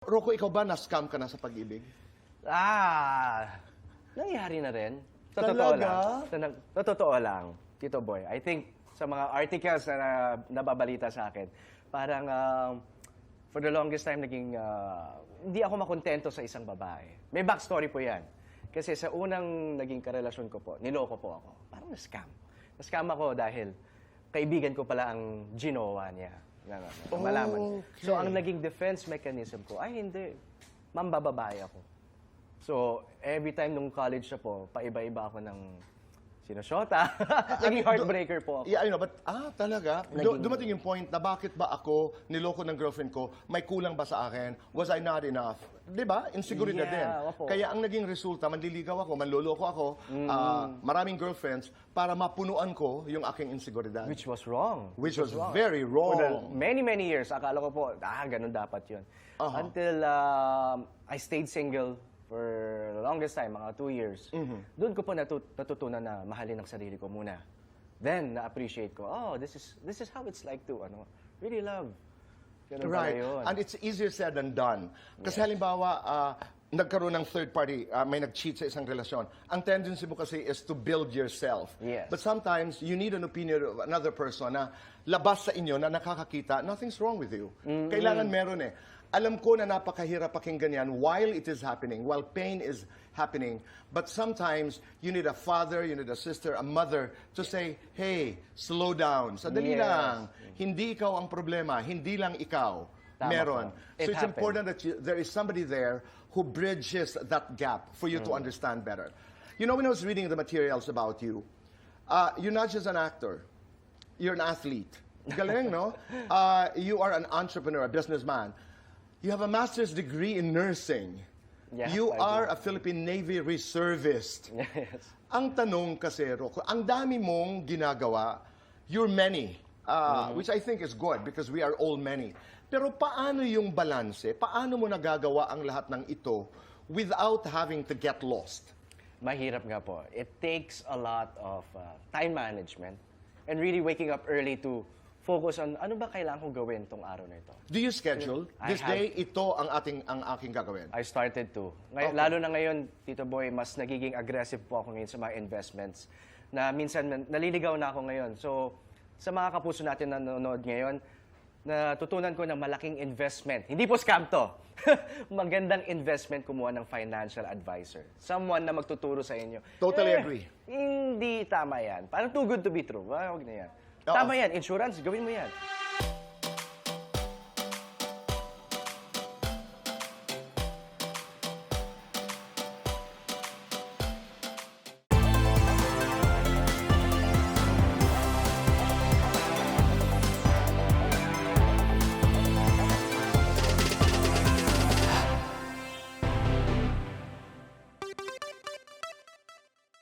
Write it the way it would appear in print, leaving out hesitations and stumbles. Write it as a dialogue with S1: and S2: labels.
S1: Rocco, ikaw ba na-scam ka na sa pag-ibig?
S2: Nangyari na rin.
S1: Talaga?
S2: Sa totoo lang, Tito Boy. I think sa mga articles na nababalita sa akin, parang for the longest time hindi ako makontento sa isang babae. May backstory po yan. Kasi sa unang naging karelasyon ko po, niloko po ako. Parang na-scam. Na-scam ako dahil kaibigan ko pala ang ginawa niya. Malaman.
S1: Okay.
S2: So, ang naging defense mechanism ko, ay hindi, mambababae ako. So, every time nung college na po, paiba-iba ako ng sinusyota. Naging heartbreaker po ako.
S1: Yeah, I know, but talaga? Dumating yung point na bakit ba ako niloko ng girlfriend ko, may kulang ba sa akin? Was I not enough? Di ba? Inseguridad din.
S2: Opo.
S1: Kaya ang naging resulta, manliligaw ako, manloloko ako, maraming girlfriends, para mapunuan ko yung aking inseguridad.
S2: Which was wrong.
S1: Which was very wrong.
S2: For many, many years, akala ko po, ganun dapat yun. Until I stayed single for the longest time, mga 2 years. Doon ko po natutunan na mahalin ang sarili ko muna. Then, na-appreciate ko, this is how it's like to, really love. Ganun pala
S1: Right.
S2: yun.
S1: And it's easier said than done. Kasi halimbawa, nagkaroon ng third party, may nag-cheat sa isang relasyon. Ang tendency mo kasi is to build yourself.
S2: Yes.
S1: But sometimes, you need an opinion of another person na labas sa inyo na nakakakita, nothing's wrong with you. Kailangan meron eh. Alam ko na napakahirap pakinggan yan while it is happening, while pain is happening. But sometimes, you need a father, you need a sister, a mother to say, hey, slow down. Sadali lang. Hindi ikaw ang problema. Hindi lang ikaw.
S2: Tama
S1: Meron.
S2: po.
S1: So
S2: It
S1: it's
S2: happened.
S1: important that there is somebody there who bridges that gap for you to understand better. You know, when I was reading the materials about you, you're not just an actor. You're an athlete. Galing, no? You are an entrepreneur, a businessman. You have a master's degree in nursing.
S2: Yes,
S1: You
S2: I
S1: are a Philippine Navy reservist.
S2: Yes.
S1: Ang tanong kasi, Rocco, ang dami mong ginagawa. You're many, which I think is good because we are all many. Pero paano yung balanse? Paano mo nagagawa ang lahat ng ito without having to get lost?
S2: Mahirap nga po. It takes a lot of time management and really waking up early to focus on ano ba kailangan kong gawin tong araw na ito.
S1: Do you schedule? This day, ito ang aking gagawin.
S2: I started to.
S1: Okay.
S2: Lalo na ngayon, Tito Boy, mas nagiging aggressive po ako ngayon sa mga investments na minsan naliligaw na ako ngayon. So, sa mga kapuso natin na nanonood ngayon, natutunan ko na malaking investment. Hindi po scam to. Magandang investment kumuha ng financial advisor. Someone na magtuturo sa inyo.
S1: Totally agree.
S2: Hindi tama yan. Parang too good to be true. Huwag na yan. Tama yan. Insurance, gawin mo yan.